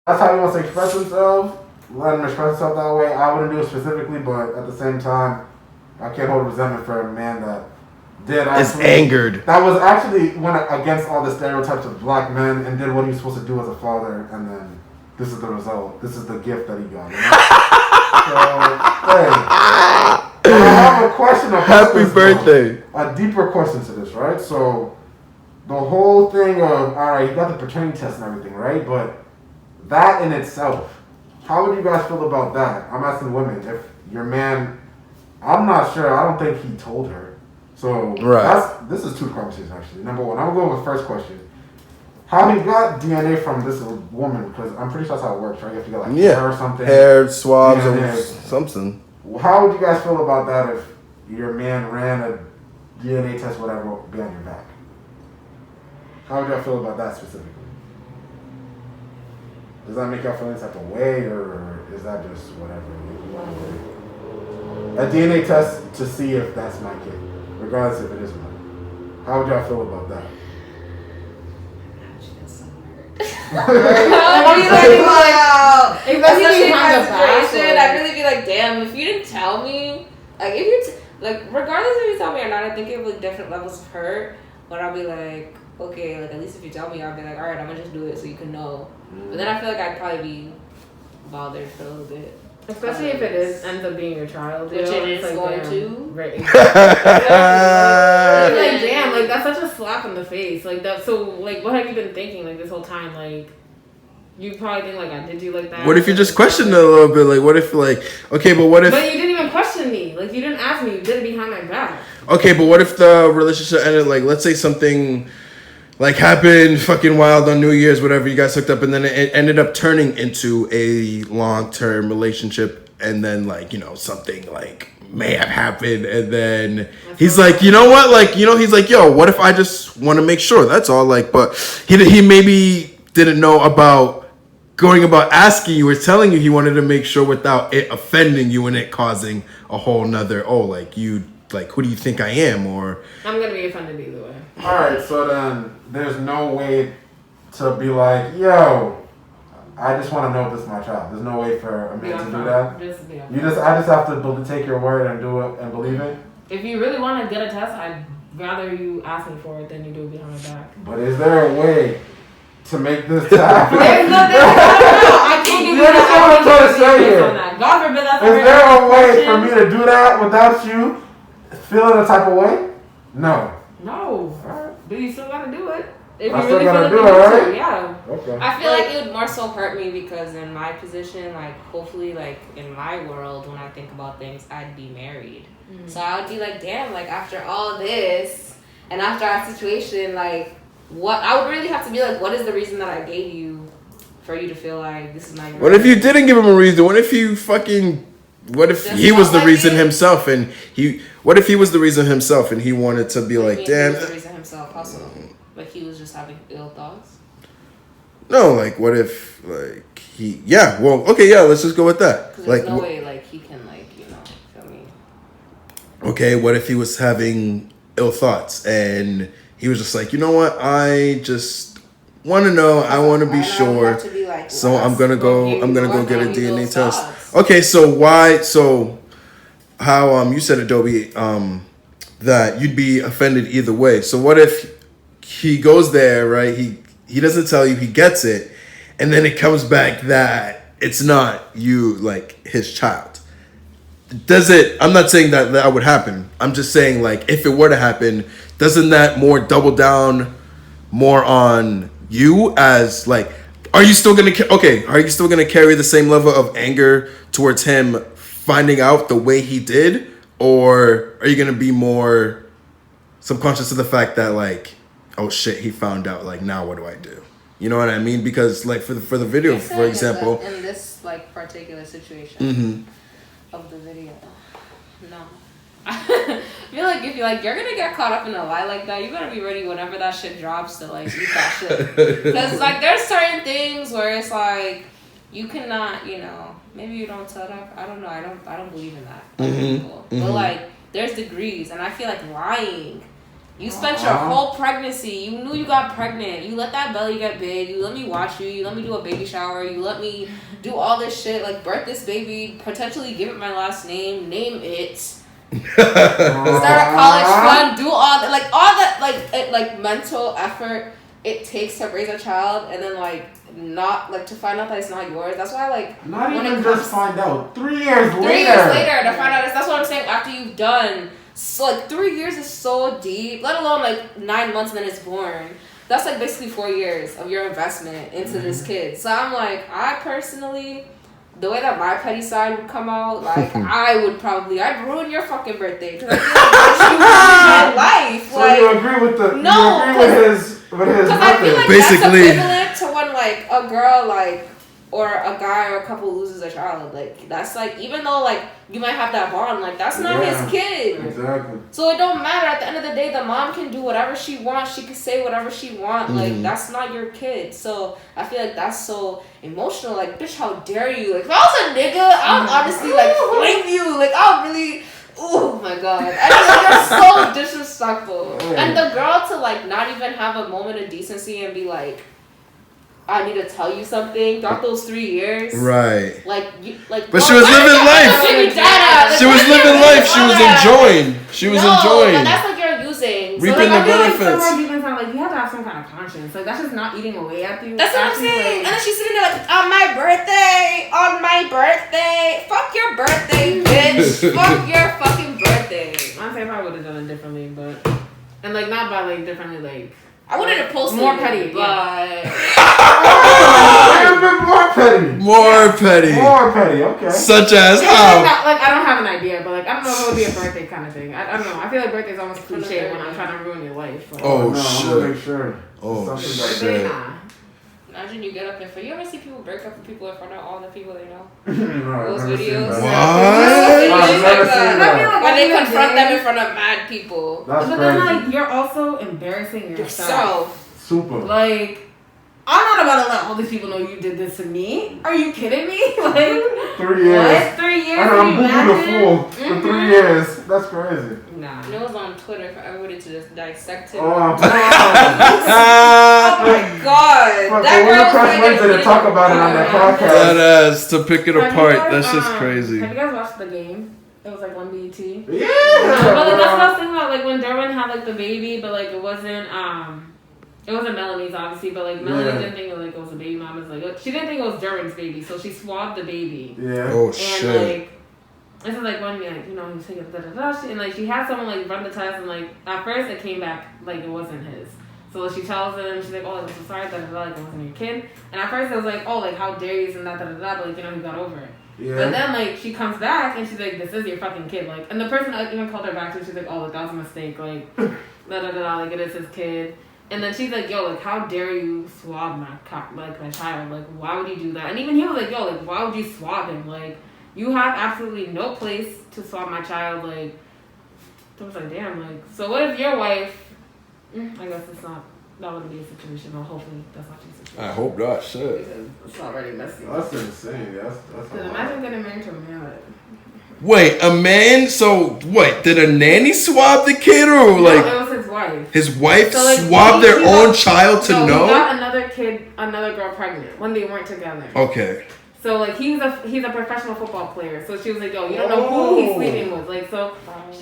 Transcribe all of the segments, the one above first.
that's how he wants to express himself. Let him express himself that way. I wouldn't do it specifically, but at the same time, I can't hold resentment for a man that did actually. Is angered. That was actually went against all the stereotypes of black men and did what he was supposed to do as a father, and then this is the result. This is the gift that he got. You know? So, hey, I have a question about Happy this, birthday. though. A deeper question to this, right? So, the whole thing of, alright, you got the paternity test and everything, right? But that in itself, how would you guys feel about that? I'm asking women, if your man, I'm not sure, I don't think he told her. So, this is two conversations actually. Number one, I'm going to go with the first question. How he got DNA from this woman, because I'm pretty sure that's how it works, right? You have to get like hair or something. Hair, swabs, DNA. or something. How would you guys feel about that if your man ran a DNA test, whatever, behind your back? How would y'all feel about that specifically? Does that make y'all feel any type of way, or is that just whatever? A DNA test to see if that's my kid, regardless if it is mine. How would y'all feel about that? Especially in my situation, I'd really be like, damn, if you didn't tell me, like, if you, regardless if you tell me or not, I think it would different levels of hurt, but I'll be like, okay, like, at least if you tell me, I'll be like, alright, I'm gonna just do it so you can know. But then I feel like I'd probably be bothered for a little bit. Especially if it ends up being your child. Which it is like, going to. Right. Exactly. Like, damn, like, that's such a slap in the face. Like, that, so, like, what have you been thinking, like, this whole time? Like, you probably think, like, I did you like that? What if you just questioned it a little bit? Like, what if, like, okay, but what if... But you didn't even question me. Like, you didn't ask me. You did it behind my back. Okay, but what if the relationship ended, like, let's say something... like happened fucking wild on New Year's, whatever, you guys hooked up, and then it ended up turning into a long-term relationship, and then, like, you know, something like may have happened, and then he's like, you know what, like, you know, he's like, yo, what if I just want to make sure, that's all, like, but he maybe didn't know about going about asking you or telling you he wanted to make sure without it offending you and it causing a whole nother, oh, like, you, like, who do you think I am, or... I'm gonna be offended either way. Alright, so then there's no way to be like, yo, I just want to know if this is my child. There's no way for a man to do that. I just have to take your word and do it and believe it. If you really want to get a test, I'd rather you ask me for it than you do it behind my back. But is there a way to make this happen? There's nothing. I can't give you that. What I'm trying to say here. God forbid that's Is there a way for me to do that without you feeling a type of way? No. No. Right. But you still gotta do it. If I you still really gotta feel do it, right? to, yeah. Okay. I feel like it would more so hurt me because in my position, like, hopefully, like, in my world, when I think about things, I'd be married. Mm-hmm. So I would be like, damn, like, after all this, and after our situation, like, what, I would really have to be like, what is the reason that I gave you for you to feel like this is my... What if you didn't give him a reason? What if you fucking... What if he was the reason himself and he... What if he was the reason himself and he wanted to be like, damn... He was the reason himself also. Like, he was just having ill thoughts? No, like, what if, like, he... Yeah, well, okay, yeah, let's just go with that. Because like, there's no way, like, he can, like, you know, feel me? Okay, what if he was having ill thoughts and he was just like, you know what, I just want to know, I want to be sure, so I'm gonna go get a DNA test. Okay, so how you said, Adobe, that you'd be offended either way. So what if he goes there, right? He doesn't tell you, he gets it, and then it comes back that it's not you, like, his child. Does it? I'm not saying that would happen. I'm just saying, like, if it were to happen, doesn't that more double down more on you as, like, are you still gonna carry the same level of anger towards him finding out the way he did, or are you gonna be more subconscious of the fact that, like, oh shit, he found out, like, now what do I do? You know what I mean? Because, like, for the video, for example, in this, like, particular situation. Mm-hmm. Of the video. No. I feel like if you're gonna get caught up in a lie like that, you better be ready whenever that shit drops to, like, eat that shit. Because, like, there's certain things where it's like you cannot, you know, maybe you don't tell that. I don't know. I don't believe in that. Mm-hmm. But, like, there's degrees, and I feel like lying You spent your whole pregnancy. You knew you got pregnant. You let that belly get big. You let me watch you. You let me do a baby shower. You let me do all this shit. Like, birth this baby. Potentially give it my last name. Name it. Start a college fund. Do all that. Like, all that, like mental effort it takes to raise a child. And then, like, not, like, to find out that it's not yours. That's why, like... Not even just find out. 3 years later. 3 years later to find out. That's what I'm saying. After you've done... So, like, 3 years is so deep, let alone, like, 9 months and then it's born. That's, like, basically 4 years of your investment into this kid. So, I'm like, I personally, the way that my petty side would come out, like, I'd ruin your fucking birthday. Because I feel like you ruined my life. So, like, you agree with the, no, you agree with his because I feel like basically, that's equivalent to when, like, a girl, like, or a guy or a couple loses a child. Like, that's like, even though, like, you might have that bond, like, that's not his kid. Exactly. So it don't matter. At the end of the day, the mom can do whatever she wants. She can say whatever she wants. Like, that's not your kid. So I feel like that's so emotional. Like, bitch, how dare you? Like, if I was a nigga, I would honestly, like, flame you. Like, I would really... Oh my god. I just like, you're so disrespectful. And the girl to, like, not even have a moment of decency and be like, I need to tell you something throughout those 3 years. Right. Like, but she was living life. She was living life. She was enjoying. She was enjoying. But that's like you're using. Reaping the benefits. Like, you have to have some kind of conscience. Like, that's just not eating away at you. That's what I'm saying. And then she's sitting there like, on my birthday. Fuck your birthday, bitch. Fuck your fucking birthday. Honestly, I probably would have done it differently, but... And, like, not by, like, differently, like... I wouldn't have posted more it, petty, but... More petty, okay. Such as how? Like, I don't have an idea, but, like, I don't know if it would be a birthday kind of thing. I don't know. I feel like birthday's almost cliche when I'm trying to ruin your life. Like, shit. Make sure. Something like that. Nah. Imagine you get up in front. You ever see people break up with people in front of all the people they know? No, those videos. What? When they confront them in front of mad people. That's but crazy. then, like, you're also embarrassing yourself. Super. Like, I'm not about to let all these people know you did this to me. Are you kidding me? Like, 3 years. What? 3 years? I'm moving the fool for 3 years. That's crazy. Nah. And it was on Twitter for everybody to just dissect it. Oh, oh my god. That girl was Wednesday to talk about it on their podcast. That ass to pick it apart. That's just crazy. Have you guys watched the game? It was like on BET. Yeah. But like that's what I was thinking about. Like when Derwin had like the baby, but like it wasn't Melanie's obviously, but like Melanie didn't think it was a baby mama's like she didn't think it was Derwin's baby, so she swabbed the baby. Yeah. Oh and shit. like this is like one like he was taking and like she had someone like run the test and like at first it came back like it wasn't his. So she tells him, she's like, oh, I'm so sorry, like it wasn't your kid. And at first it was like, oh, like how dare you and but like he got over it. Yeah. But then like she comes back and she's like, this is your fucking kid, like, and the person that even called her back to, she's like, oh, like that was a mistake, like like it is his kid. And then she's like, yo, like how dare you swab my child, like why would you do that? And even he was like, yo, like why would you swab him? Like you have absolutely no place to swab my child. Like I was like, damn, like so what if your wife? I guess it's not. That wouldn't be a situation. Or hopefully that's not your situation. I hope not. Shit. Because it's already messy. That's insane. That's Imagine getting married to a man. Wait, a man? So what? Did a nanny swab the kid or like? No, it was his wife. His wife So, like, swabbed their own child to no, know? He got another girl pregnant when they weren't together. Okay. So like he's a professional football player. So she was like, yo, you don't know who he's sleeping with. Like so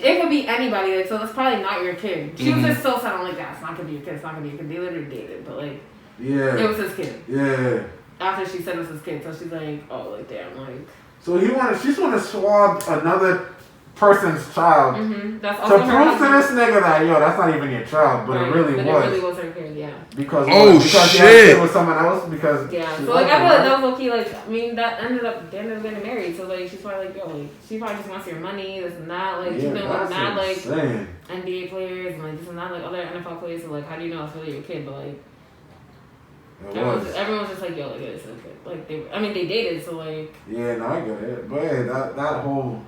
it could be anybody, like so that's probably not your kid. She was just so sad, I'm like, yeah, it's not gonna be your kid, it's not gonna be your kid. They literally dated, but like it was his kid. Yeah. After she said it was his kid, so she's like, oh like damn, like so she's wanna swab another person's child that's to also prove to this nigga that that's not even your child, but it really was her kid, yeah. Because shit. she had it with someone else because So like I feel like that was okay. Like I mean they ended up getting married. So like she's probably like yo, like she probably just wants your money, this and that. Like she's been with mad like NBA players and like this and that, like other NFL players. So like how do you know it's really your kid? But like everyone was just like yo, like it's a kid. Like they dated. So like yeah, no, I get it. But hey, that whole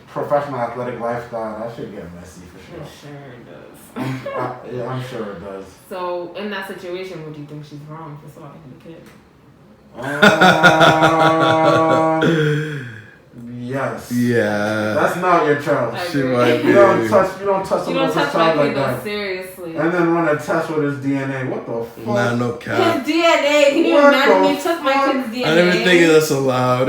professional athletic lifestyle, that should get messy for sure. It sure does. I'm sure it does. So in that situation, would you think she's wrong for swapping the kid? Yes. Yeah. That's not your child. She might be. You don't touch You don't someone's touch my child like kid though, that. seriously. And then run a test with his DNA. What the fuck? Nah, no His cap. DNA. Can you What imagine the you took my fuck? kid's DNA? I don't even think that's allowed.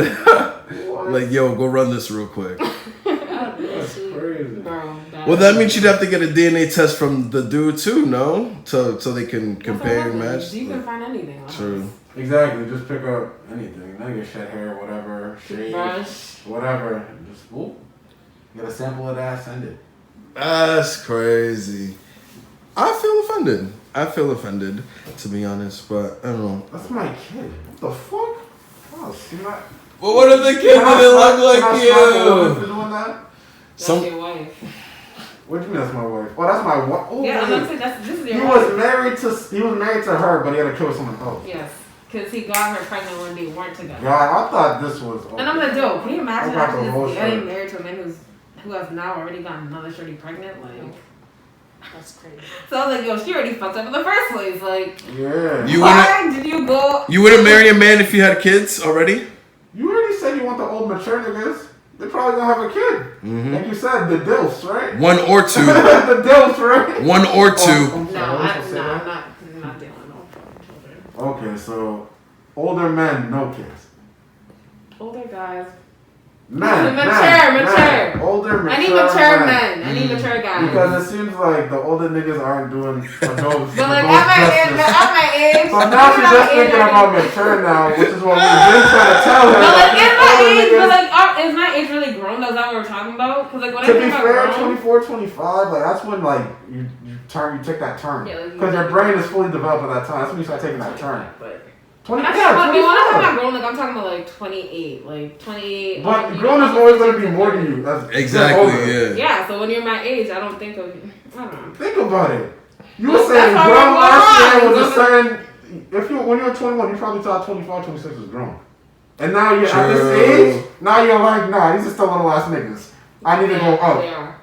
What? Like, yo, go run this real quick. That's crazy. Bro, Well, that means you'd have to get a DNA test from the dude too, no? So they can compare and match. You can find anything. True. Exactly. Just pick up anything. Now you shed hair, whatever, shave, Brush. whatever. Just whoop. Get a sample of that. Send it. That's crazy. I feel offended, to be honest, but I don't know. That's my kid. What the fuck? Oh, see my. But what if the kid Can I didn't slap- look can I like slap a woman for you? doing that? That's Some your wife. What do you mean that's my wife? Oh, that's my wife. Oh, Yeah, I'm wait. not saying this is He your was wife. married to her, but he had to kill someone else. Yes. Because he got her pregnant when they weren't together. God, I thought this was. And I'm like, yo, can you imagine I got the actually whole just getting shirt. married to a man who has now already gotten another shorty pregnant? Like, That's crazy. so I was like, yo, she already fucked up in the first place. Like, Yeah. why did you go? You wouldn't marry a man if you had kids already? You already said you want the old mature niggas. They probably gonna have a kid. Mm-hmm. Like you said, the DILFs, right? One or two. The DILFs, right? One or two. I'm No, sorry, I'm I'm so sad. not dealing with no fucking children. Okay, so older men, no kids. Older guys. Men, Mature. older, mature I need mature men. I need mature guys. Because it seems like the older niggas aren't doing those. But like at my age, So now she's just thinking about mature now, which is what we've been trying to tell her. But like, that is my older age, niggas- but like, is my age really grown? Is that what we're talking about? Because like when to I be think fair, about grown, 24, 25, like that's when like you take that turn. Yeah, like, Because your brain is fully developed at that time. That's when you start taking that turn. But 20, when I yeah, talk about 25. grown, like I'm talking about like 28, like 28. But grown is always going to be more than you. That's Exactly, older. yeah. Yeah, so when you're my age, I don't think of. I don't know. Think about it. You were Well, saying that's grown how last we're year was a wrong. certain. When you were 21, you probably thought 25, 26 was grown. And now you're at True. this age. Now you're like, nah, these are still little ass niggas. I need to go up. They are.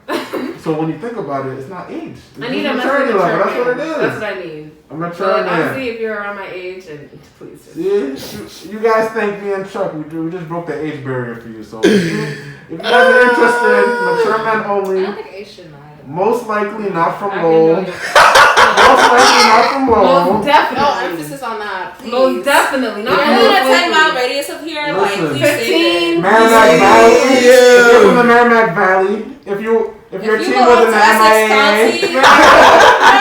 So when you think about it, it's not age. It's I need just a maturity mature level. That's what it man. is. That's what I need. A mature So like, man. honestly, if you're around my age, and please just. See, you guys think me and Chuck, we just broke the age barrier for you. So if you guys are interested, mature men I don't only. think age should matter. Most likely not from I low. can know Most likely not from Most low. definitely. No emphasis on that, please. Most definitely. Not You're within a most 10-mile likely. radius of here, Listen. like, please say 15. Merrimack Valley. Yeah. If you're from the Merrimack Valley, if your If team you was go in up the to Essex MIA, County,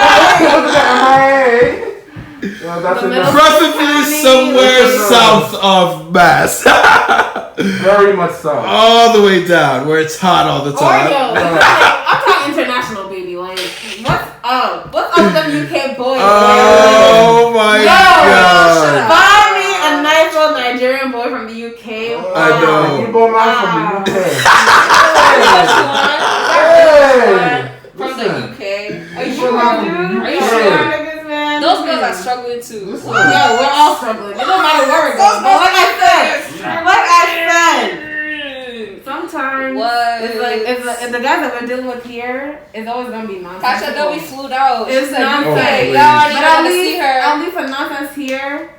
yeah, that's The enough. middle- Preferably somewhere Listen. south of Mass. Very much so. All the way down, where it's hot all the Or time. yo, I'm talking international, baby. Like, what's up? What's up with them UK boys? Oh my Yo, god. Find me a nice little Nigerian boy from the UK. I know. Igbo man from the UK. Hey! From the Listen. UK. Are you Igbo sure, man from dude? the Are you UK. sure, niggas, man? Those girls are struggling too. Listen. Yeah, we're all struggling. It don't matter where we're going. But like I said, sometimes What? it's like if the guys that we're dealing with here, it's always gonna be nonsense. Tasha, don't be flued out. It's She's like, nonsense. hey, Oh, y'all already But got to see her. at least the nonsense here,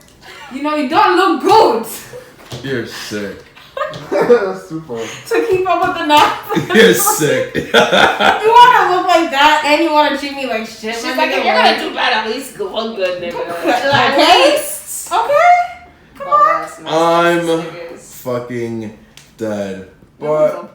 you know, you don't look good You're sick. Super. to keep up with the nonsense. You're sick. You want to look like that and you want to treat me like shit. She's my like, nigga, if you're going to do bad, at least go one good, nigga. Okay. At least. Okay. Come on. I'm fucking dead. But